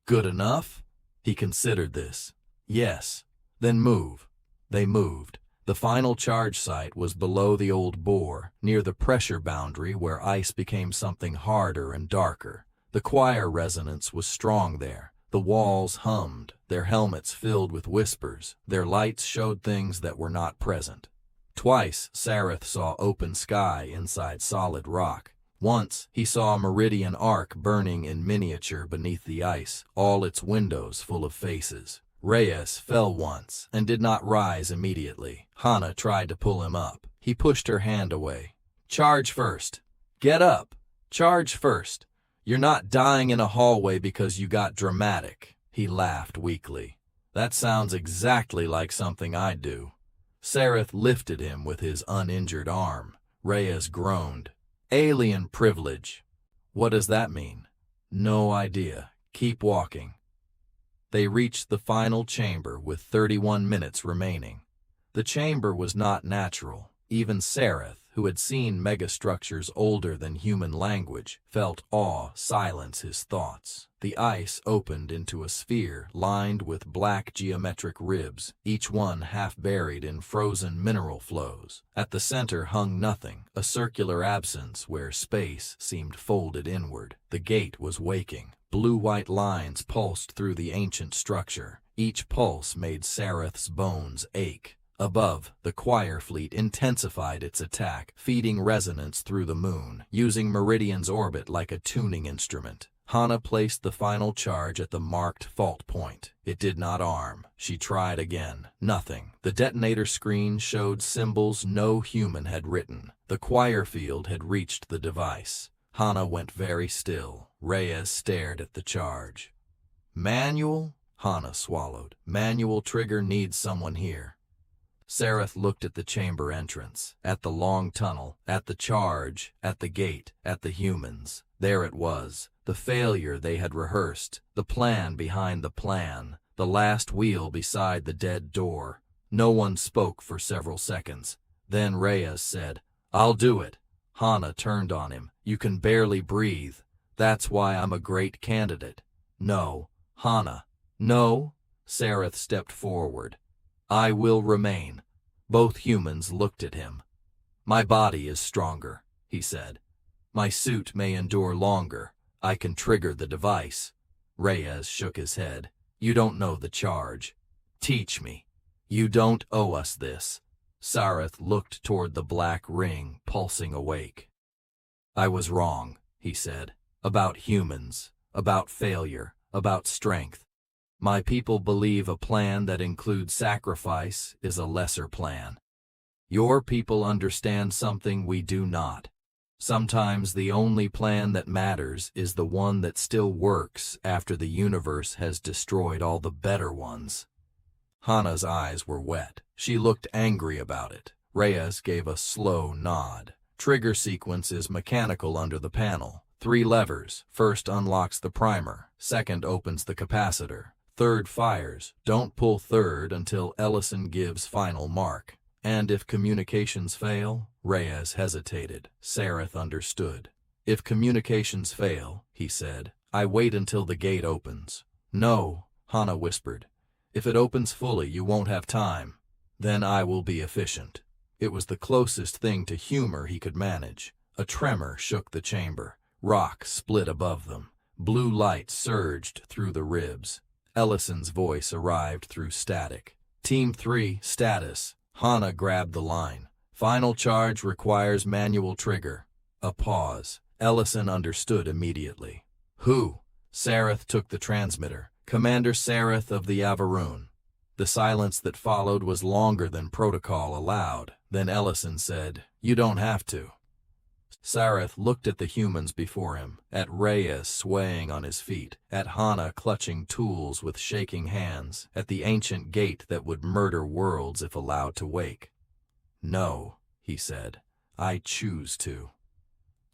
Speaker 1: "Good enough?" He considered this. "Yes." "Then move." They moved. The final charge site was below the old bore, near the pressure boundary where ice became something harder and darker. The choir resonance was strong there. The walls hummed, their helmets filled with whispers. Their lights showed things that were not present. Twice, Sareth saw open sky inside solid rock. Once, he saw a meridian arc burning in miniature beneath the ice, all its windows full of faces. Reyes fell once and did not rise immediately. Hana tried to pull him up. He pushed her hand away. "Charge first. Get up. Charge first. You're not dying in a hallway because you got dramatic." He laughed weakly. "That sounds exactly like something I'd do." Sareth lifted him with his uninjured arm. Reyes groaned. "Alien privilege." "What does that mean?" "No idea. Keep walking." They reached the final chamber with 31 minutes remaining. The chamber was not natural. Even Sareth, who had seen megastructures older than human language, felt awe silence his thoughts. The ice opened into a sphere lined with black geometric ribs, each one half buried in frozen mineral flows. At the center hung nothing, a circular absence where space seemed folded inward. The gate was waking. Blue-white lines pulsed through the ancient structure. Each pulse made Sareth's bones ache. Above, the choir fleet intensified its attack, feeding resonance through the moon, using Meridian's orbit like a tuning instrument. Hana placed the final charge at the marked fault point. It did not arm. She tried again. Nothing. The detonator screen showed symbols no human had written. The choir field had reached the device. Hana went very still. Reyes stared at the charge. Manual? Hana swallowed. Manual trigger needs someone here. Sareth looked at the chamber entrance, at the long tunnel, at the charge, at the gate, at the humans. There it was, the failure they had rehearsed, the plan behind the plan, the last wheel beside the dead door. No one spoke for several seconds. Then Reyes said, "I'll do it." Hana turned on him. "You can barely breathe. That's why I'm a great candidate." "No, Hana." "No." Sareth stepped forward. "I will remain." Both humans looked at him. "My body is stronger," he said. "My suit may endure longer. I can trigger the device." Reyes shook his head. "You don't know the charge. Teach me. You don't owe us this." Sareth looked toward the black ring pulsing awake. "I was wrong," he said, "about humans, about failure, about strength. My people believe a plan that includes sacrifice is a lesser plan. Your people understand something we do not. Sometimes the only plan that matters is the one that still works after the universe has destroyed all the better ones." Hana's eyes were wet. She looked angry about it. Reyes gave a slow nod. "Trigger sequence is mechanical under the panel. 3 levers. First unlocks the primer. Second opens the capacitor. Third fires. Don't pull third until Ellison gives final mark. And if communications fail?" Reyes hesitated. Sareth understood. "If communications fail," he said, "I wait until the gate opens." "No," Hana whispered. "If it opens fully, you won't have time. Then I will be efficient." It was the closest thing to humor he could manage. A tremor shook the chamber. Rock split above them. Blue light surged through the ribs. Ellison's voice arrived through static. "Team 3, status." Hana grabbed the line. "Final charge requires manual trigger." A pause. Ellison understood immediately. "Who?" Sareth took the transmitter. "Commander Sareth of the Avaroon." The silence that followed was longer than protocol allowed. Then Ellison said, "You don't have to." Sareth looked at the humans before him, at Reyes swaying on his feet, at Hana clutching tools with shaking hands, at the ancient gate that would murder worlds if allowed to wake. "No," he said, "I choose to."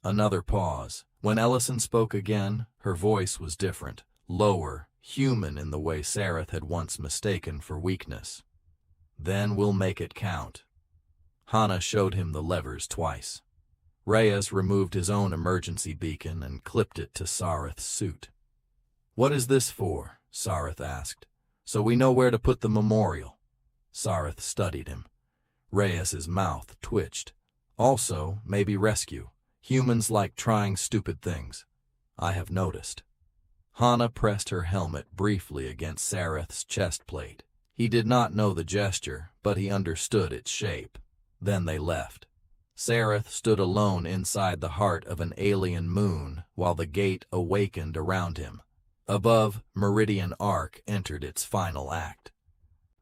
Speaker 1: Another pause. When Ellison spoke again, her voice was different, lower, human in the way Sareth had once mistaken for weakness. "Then we'll make it count." Hana showed him the levers twice. Reyes removed his own emergency beacon and clipped it to Sareth's suit. "What is this for?" Sareth asked. "So we know where to put the memorial." Sareth studied him. Reyes's mouth twitched. "Also, maybe rescue. Humans like trying stupid things. I have noticed." Hana pressed her helmet briefly against Sareth's chest plate. He did not know the gesture, but he understood its shape. Then they left. Sareth stood alone inside the heart of an alien moon while the gate awakened around him. Above, Meridian Arc entered its final act.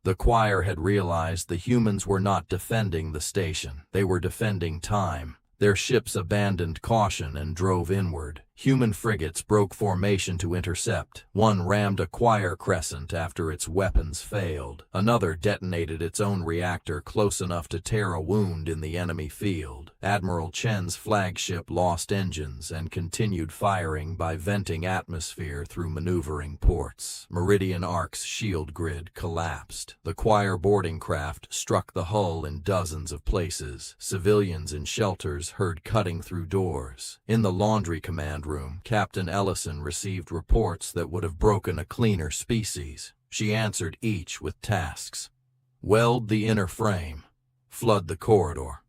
Speaker 1: The choir had realized the humans were not defending the station. They were defending time. Their ships abandoned caution and drove inward. Human frigates broke formation to intercept. One rammed a choir crescent after its weapons failed. Another detonated its own reactor close enough to tear a wound in the enemy field. Admiral Chen's flagship lost engines and continued firing by venting atmosphere through maneuvering ports. Meridian Arc's shield grid collapsed. The choir boarding craft struck the hull in dozens of places. Civilians in shelters heard cutting through doors. In the laundry command room, Captain Ellison received reports that would have broken a cleaner species. She answered each with tasks. Weld the inner frame. Flood the corridor.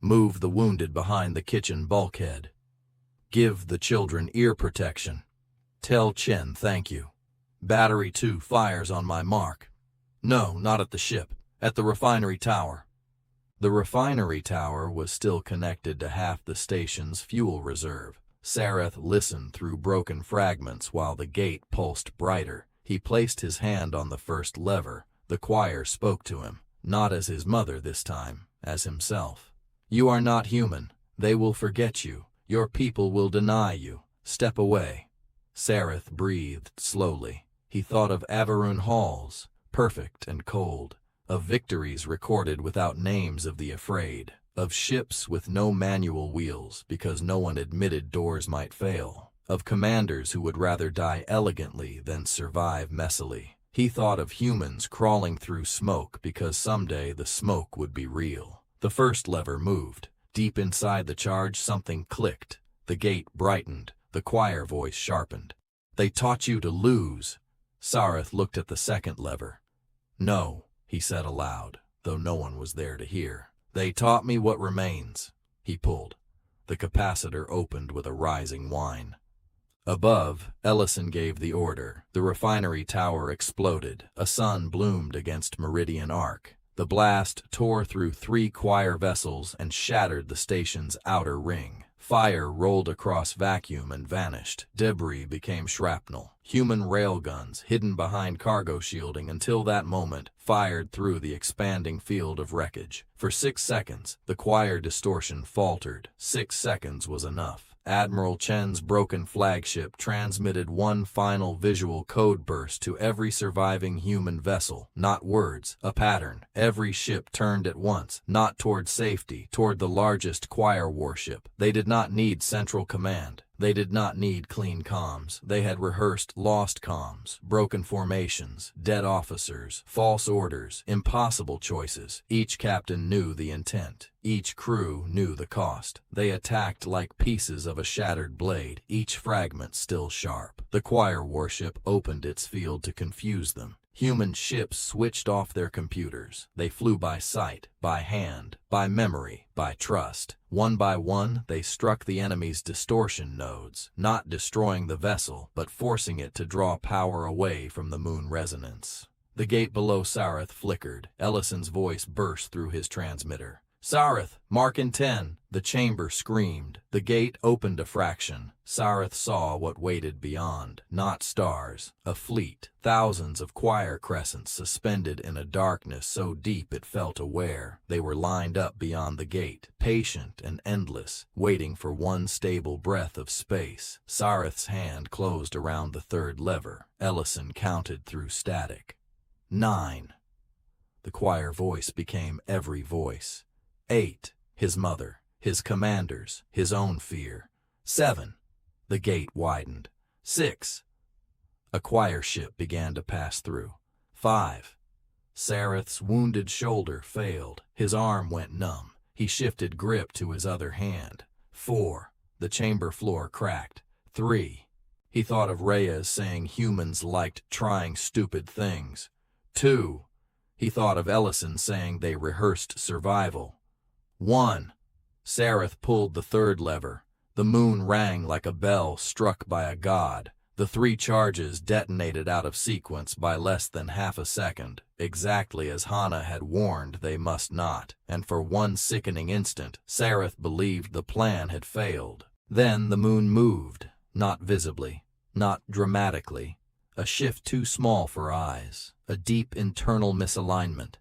Speaker 1: Move the wounded behind the kitchen bulkhead. Give the children ear protection. Tell Chen thank you. Battery 2 fires on my mark. No, not at the ship. At the refinery tower. The refinery tower was still connected to half the station's fuel reserve. Sareth listened through broken fragments while the gate pulsed brighter. He placed his hand on the first lever. The choir spoke to him, not as his mother this time, as himself. "You are not human. They will forget you. Your people will deny you. Step away." Sareth breathed slowly. He thought of Avarun halls, perfect and cold, of victories recorded without names of the afraid, of ships with no manual wheels because no one admitted doors might fail, of commanders who would rather die elegantly than survive messily. He thought of humans crawling through smoke because someday the smoke would be real. The first lever moved. Deep inside the charge something clicked. The gate brightened. The choir voice sharpened. "They taught you to lose." Sareth looked at the second lever. "No," he said aloud, though no one was there to hear. "They taught me what remains." He pulled. The capacitor opened with a rising whine. Above, Ellison gave the order. The refinery tower exploded. A sun bloomed against Meridian Arc. The blast tore through 3 choir vessels and shattered the station's outer ring. Fire rolled across vacuum and vanished. Debris became shrapnel. Human railguns, hidden behind cargo shielding until that moment, fired through the expanding field of wreckage. For 6 seconds, the choir distortion faltered. 6 seconds was enough. Admiral Chen's broken flagship transmitted one final visual code burst to every surviving human vessel. Not words, a pattern. Every ship turned at once, not toward safety, toward the largest choir warship. They did not need central command. They did not need clean comms. They had rehearsed lost comms, broken formations, dead officers, false orders, impossible choices. Each captain knew the intent. Each crew knew the cost. They attacked like pieces of a shattered blade, each fragment still sharp. The choir warship opened its field to confuse them. Human ships switched off their computers. They flew by sight, by hand, by memory, by trust. One by one, they struck the enemy's distortion nodes, not destroying the vessel, but forcing it to draw power away from the moon resonance. The gate below Sareth flickered. Ellison's voice burst through his transmitter. "Sareth, mark in 10. The chamber screamed. The gate opened a fraction. Sareth saw what waited beyond. Not stars. A fleet. Thousands of choir crescents suspended in a darkness so deep it felt aware. They were lined up beyond the gate, patient and endless, waiting for one stable breath of space. Sareth's hand closed around the third lever. Ellison counted through static. 9. The choir voice became every voice. 8. His mother, his commanders, his own fear. 7. The gate widened. 6. A choir ship began to pass through. 5. Sareth's wounded shoulder failed. His arm went numb. He shifted grip to his other hand. 4. The chamber floor cracked. 3. He thought of Reyes saying humans liked trying stupid things. 2. He thought of Ellison saying they rehearsed survival. 1. Sareth pulled the third lever. The moon rang like a bell struck by a god. The 3 charges detonated out of sequence by less than half a second, exactly as Hana had warned they must not, and for one sickening instant, Sareth believed the plan had failed. Then the moon moved, not visibly, not dramatically, a shift too small for eyes, a deep internal misalignment.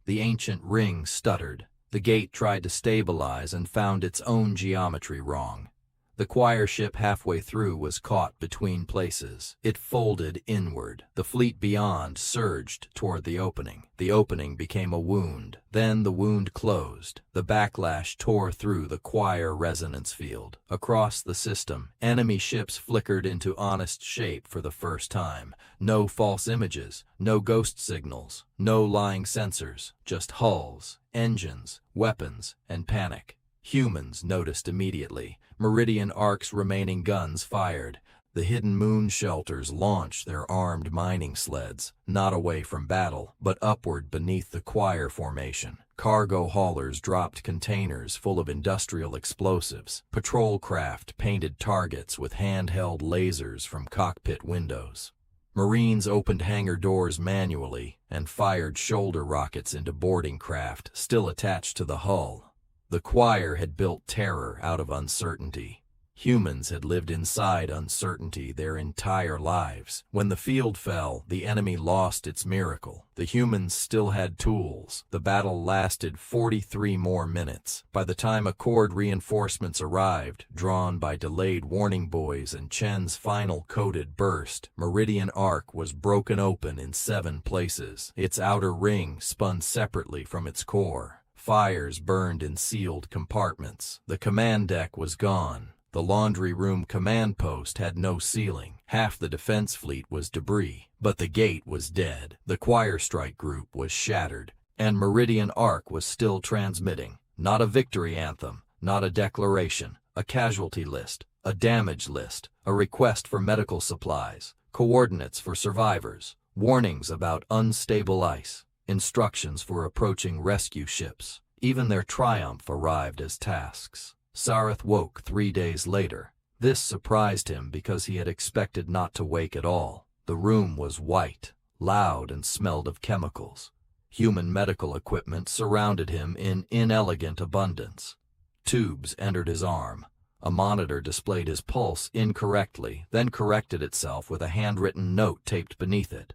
Speaker 1: The ancient ring stuttered. The gate tried to stabilize and found its own geometry wrong. The choir ship halfway through was caught between places. It folded inward. The fleet beyond surged toward the opening. The opening became a wound. Then the wound closed. The backlash tore through the choir resonance field. Across the system, enemy ships flickered into honest shape for the first time. No false images, no ghost signals, no lying sensors, just hulls, engines, weapons, and panic. Humans noticed immediately. Meridian Arc's remaining guns fired. The hidden moon shelters launched their armed mining sleds, not away from battle, but upward beneath the choir formation. Cargo haulers dropped containers full of industrial explosives. Patrol craft painted targets with handheld lasers from cockpit windows. Marines opened hangar doors manually and fired shoulder rockets into boarding craft still attached to the hull. The choir had built terror out of uncertainty. Humans had lived inside uncertainty their entire lives. When the field fell, the enemy lost its miracle. The humans still had tools. The battle lasted 43 more minutes. By the time Accord reinforcements arrived, drawn by delayed warning buoys and Chen's final coded burst, Meridian Arc was broken open in 7 places. Its outer ring spun separately from its core. Fires burned in sealed compartments. The command deck was gone. The laundry room command post had no ceiling. Half the defense fleet was debris, but the gate was dead. The choir strike group was shattered, and Meridian Arc was still transmitting. Not a victory anthem, not a declaration, a casualty list, a damage list, a request for medical supplies, coordinates for survivors, warnings about unstable ice, instructions for approaching rescue ships. Even their triumph arrived as tasks. Sareth woke 3 days later. This surprised him because he had expected not to wake at all. The room was white, loud, and smelled of chemicals. Human medical equipment surrounded him in inelegant abundance. Tubes entered his arm. A monitor displayed his pulse incorrectly, then corrected itself with a handwritten note taped beneath it.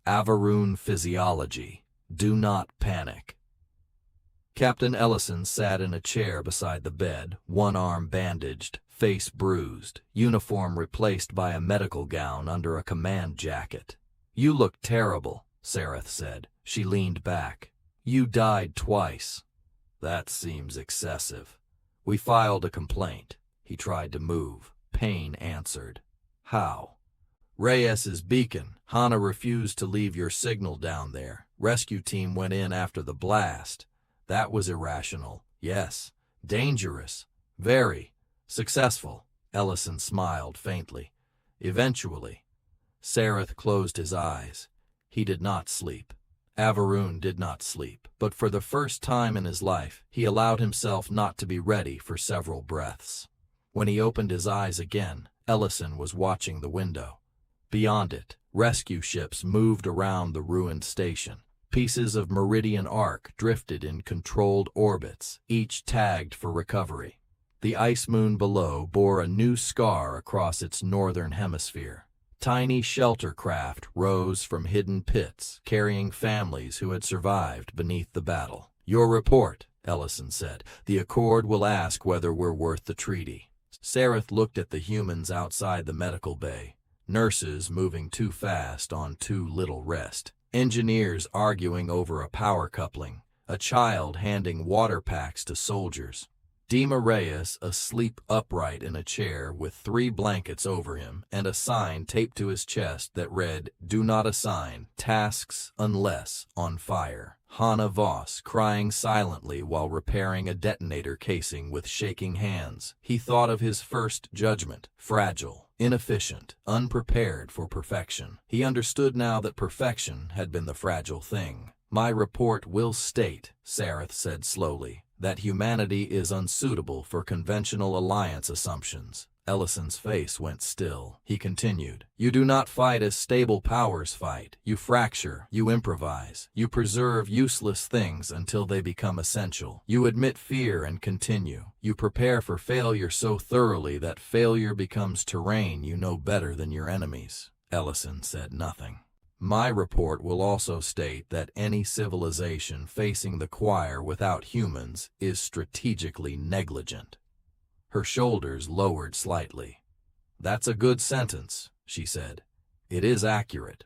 Speaker 1: Avaroon Physiology. Do not panic. Captain Ellison sat in a chair beside the bed, one arm bandaged, face bruised, uniform replaced by a medical gown under a command jacket. "You look terrible," Sareth said. She leaned back. "You died twice." "That seems excessive." "We filed a complaint." He tried to move. Pain answered. "How?" "Reyes's beacon. Hana refused to leave your signal down there. Rescue team went in after the blast. That was irrational. Yes. Dangerous. Very. Successful." Ellison smiled faintly. "Eventually." Sareth closed his eyes. He did not sleep. Avaroon did not sleep, but for the first time in his life, he allowed himself not to be ready for several breaths. When he opened his eyes again, Ellison was watching the window. Beyond it, rescue ships moved around the ruined station. Pieces of Meridian Arc drifted in controlled orbits, each tagged for recovery. The ice moon below bore a new scar across its northern hemisphere. Tiny shelter craft rose from hidden pits, carrying families who had survived beneath the battle. "Your report," Ellison said. "The Accord will ask whether we're worth the treaty." Sareth looked at the humans outside the medical bay. Nurses moving too fast on too little rest. Engineers arguing over a power coupling. A child handing water packs to soldiers. Dima Reyes asleep upright in a chair with 3 blankets over him and a sign taped to his chest that read, "Do not assign tasks unless on fire." Hana Voss crying silently while repairing a detonator casing with shaking hands. He thought of his first judgment, fragile, inefficient, unprepared for perfection. He understood now that perfection had been the fragile thing. "My report will state," Sareth said slowly, "that humanity is unsuitable for conventional alliance assumptions." Ellison's face went still. He continued, "You do not fight as stable powers fight. You fracture, you improvise, you preserve useless things until they become essential. You admit fear and continue. You prepare for failure so thoroughly that failure becomes terrain you know better than your enemies." Ellison said nothing. "My report will also state that any civilization facing the choir without humans is strategically negligent." Her shoulders lowered slightly. "That's a good sentence," she said. "It is accurate."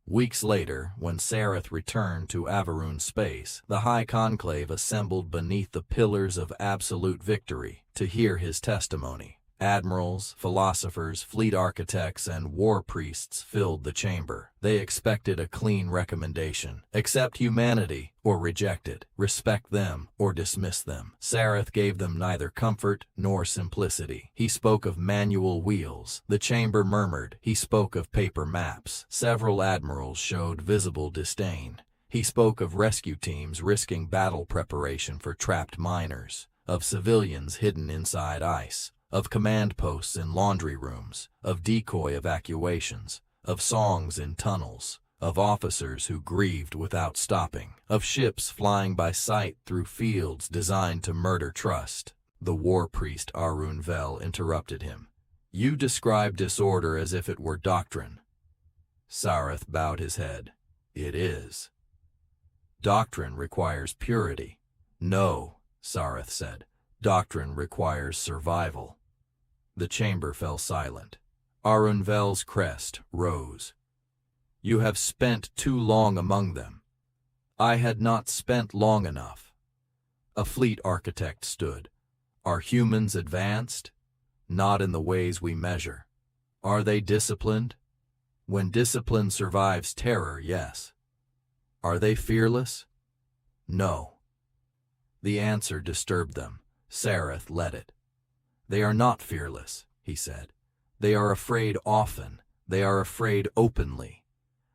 Speaker 1: Weeks later, when Sareth returned to Avaroon space, the High Conclave assembled beneath the Pillars of Absolute Victory to hear his testimony. Admirals, philosophers, fleet architects, and war priests filled the chamber. They expected a clean recommendation. Accept humanity or reject it. Respect them or dismiss them. Sareth gave them neither comfort nor simplicity. He spoke of manual wheels. The chamber murmured. He spoke of paper maps. Several admirals showed visible disdain. He spoke of rescue teams risking battle preparation for trapped miners, of civilians hidden inside ice, of command posts in laundry rooms, of decoy evacuations, of songs in tunnels, of officers who grieved without stopping, of ships flying by sight through fields designed to murder trust. The war priest Arun Vel interrupted him. You describe disorder as if it were doctrine. Sareth bowed his head. It is. Doctrine requires purity. No, Sareth said. Doctrine requires survival. The chamber fell silent. Arun Vel's crest rose. You have spent too long among them. I had not spent long enough. A fleet architect stood. Are humans advanced? Not in the ways we measure. Are they disciplined? When discipline survives terror, yes. Are they fearless? No. The answer disturbed them. Sareth let it. They are not fearless, he said. They are afraid often. They are afraid openly.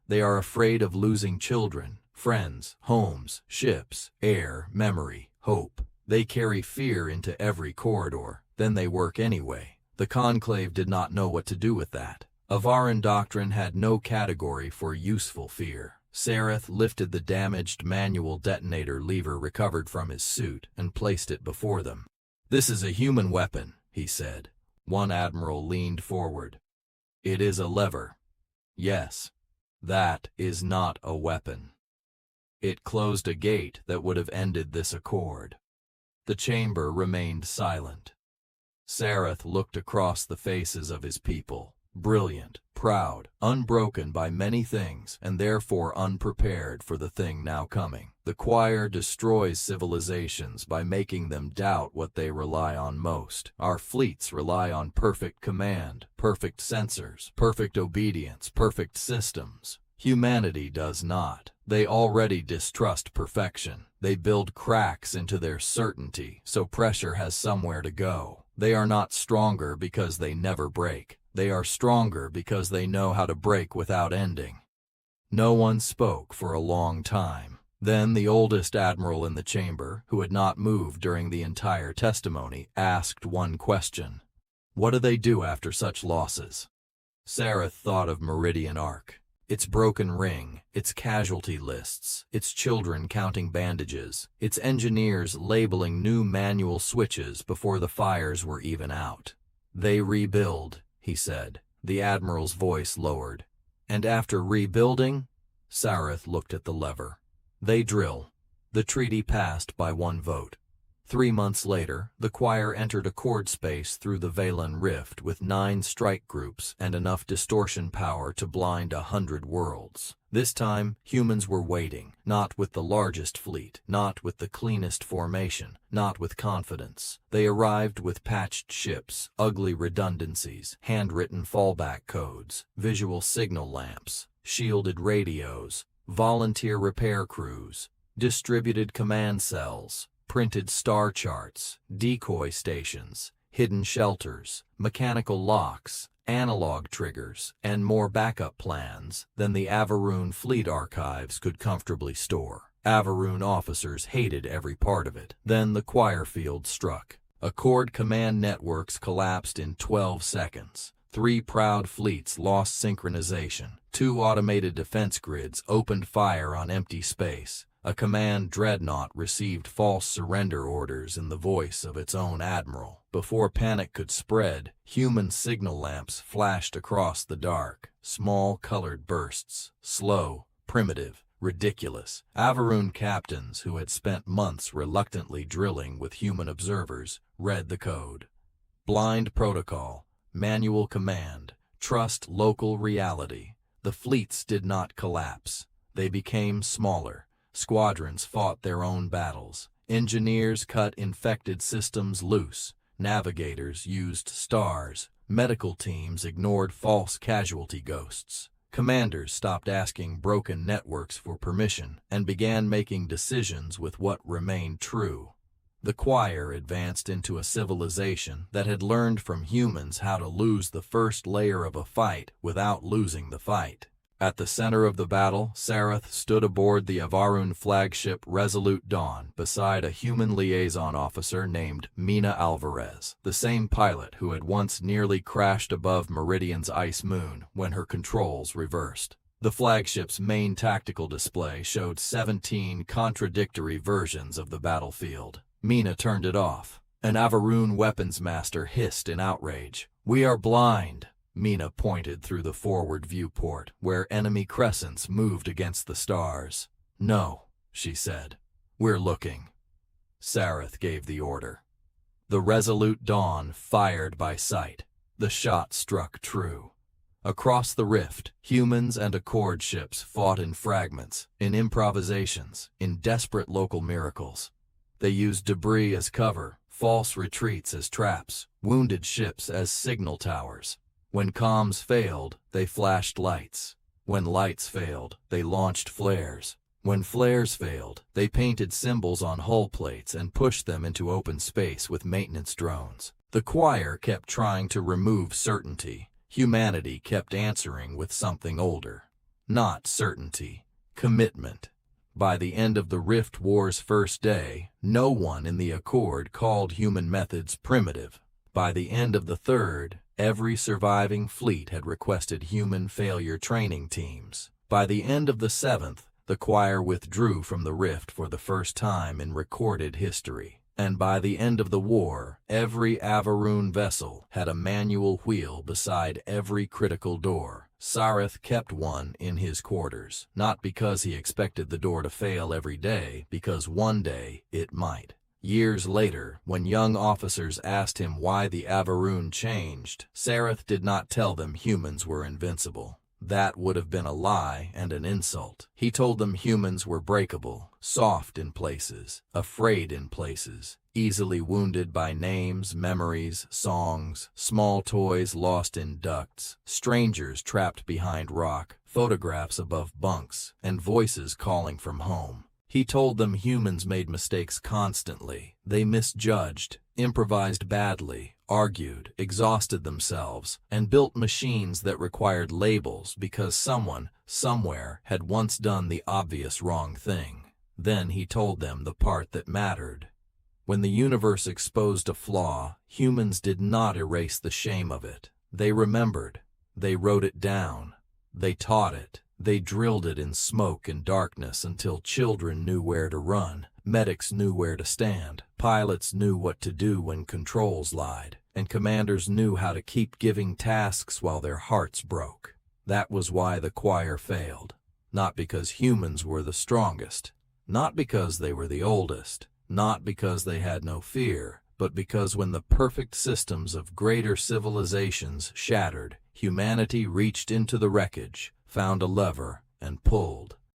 Speaker 1: They are afraid of losing children, friends, homes, ships, air, memory, hope. They carry fear into every corridor. Then they work anyway. The Conclave did not know what to do with that. Avaran doctrine had no category for useful fear. Sareth lifted the damaged manual detonator lever recovered from his suit and placed it before them. This is a human weapon, he said. One admiral leaned forward. It is a lever. Yes. That is not a weapon. It closed a gate that would have ended this accord. The chamber remained silent. Sareth looked across the faces of his people, brilliant, proud, unbroken by many things, and therefore unprepared for the thing now coming. The choir destroys civilizations by making them doubt what they rely on most. Our fleets rely on perfect command, perfect sensors, perfect obedience, perfect systems. Humanity does not. They already distrust perfection. They build cracks into their certainty, so pressure has somewhere to go. They are not stronger because they never break. They are stronger because they know how to break without ending. No one spoke for a long time. Then the oldest admiral in the chamber, who had not moved during the entire testimony, asked one question. What do they do after such losses? Sareth thought of Meridian Arc. Its broken ring, its casualty lists, its children counting bandages, its engineers labeling new manual switches before the fires were even out. They rebuild, he said. The admiral's voice lowered. And after rebuilding? Sareth looked at the lever. They drill. The treaty passed by one vote. 3 months later, the choir entered a chord space through the Valen Rift with 9 strike groups and enough distortion power to blind 100 worlds. This time, humans were waiting, not with the largest fleet, not with the cleanest formation, not with confidence. They arrived with patched ships, ugly redundancies, handwritten fallback codes, visual signal lamps, shielded radios, volunteer repair crews, distributed command cells, printed star charts, decoy stations, hidden shelters, mechanical locks, analog triggers, and more backup plans than the Avaroon fleet archives could comfortably store. Avaroon officers hated every part of it. Then the choir field struck. Accord command networks collapsed in 12 seconds. 3 proud fleets lost synchronization. 2 automated defense grids opened fire on empty space. A command dreadnought received false surrender orders in the voice of its own admiral. Before panic could spread, human signal lamps flashed across the dark, small colored bursts, slow, primitive, ridiculous. Avaroon captains who had spent months reluctantly drilling with human observers read the code. Blind protocol, manual command, trust local reality. The fleets did not collapse. They became smaller. Squadrons fought their own battles. Engineers cut infected systems loose. Navigators used stars. Medical teams ignored false casualty ghosts. Commanders stopped asking broken networks for permission and began making decisions with what remained true. The choir advanced into a civilization that had learned from humans how to lose the first layer of a fight without losing the fight. At the center of the battle, Sareth stood aboard the Avaroon flagship Resolute Dawn beside a human liaison officer named Mina Alvarez, the same pilot who had once nearly crashed above Meridian's ice moon when her controls reversed. The flagship's main tactical display showed 17 contradictory versions of the battlefield. Mina turned it off. An Avaroon weapons master hissed in outrage. "We are blind." Mina pointed through the forward viewport, where enemy crescents moved against the stars. "No," she said. "We're looking." Sareth gave the order. The resolute Dawn fired by sight. The shot struck true. Across the rift, humans and Accord ships fought in fragments, in improvisations, in desperate local miracles. They used debris as cover, false retreats as traps, wounded ships as signal towers. When comms failed, they flashed lights. When lights failed, they launched flares. When flares failed, they painted symbols on hull plates and pushed them into open space with maintenance drones. The choir kept trying to remove certainty. Humanity kept answering with something older. Not certainty, commitment. By the end of the Rift War's first day, no one in the Accord called human methods primitive. By the end of the third, every surviving fleet had requested human failure training teams. By the end of the seventh, the choir withdrew from the Rift for the first time in recorded history. And by the end of the war, every Avaroon vessel had a manual wheel beside every critical door. Sareth kept one in his quarters, not because he expected the door to fail every day, because one day it might. Years later, when young officers asked him why the Avaroon changed, Sareth did not tell them humans were invincible. That would have been a lie and an insult. He told them humans were breakable, soft in places, afraid in places, easily wounded by names, memories, songs, small toys lost in ducts, strangers trapped behind rock, photographs above bunks, and voices calling from home. He told them humans made mistakes constantly. They misjudged, improvised badly, argued, exhausted themselves, and built machines that required labels because someone, somewhere, had once done the obvious wrong thing. Then he told them the part that mattered. When the universe exposed a flaw, humans did not erase the shame of it. They remembered. They wrote it down. They taught it. They drilled it in smoke and darkness until children knew where to run, medics knew where to stand, pilots knew what to do when controls lied, and commanders knew how to keep giving tasks while their hearts broke. That was why the choir failed. Not because humans were the strongest, not because they were the oldest, not because they had no fear, but because when the perfect systems of greater civilizations shattered, humanity reached into the wreckage, found a lever, and pulled.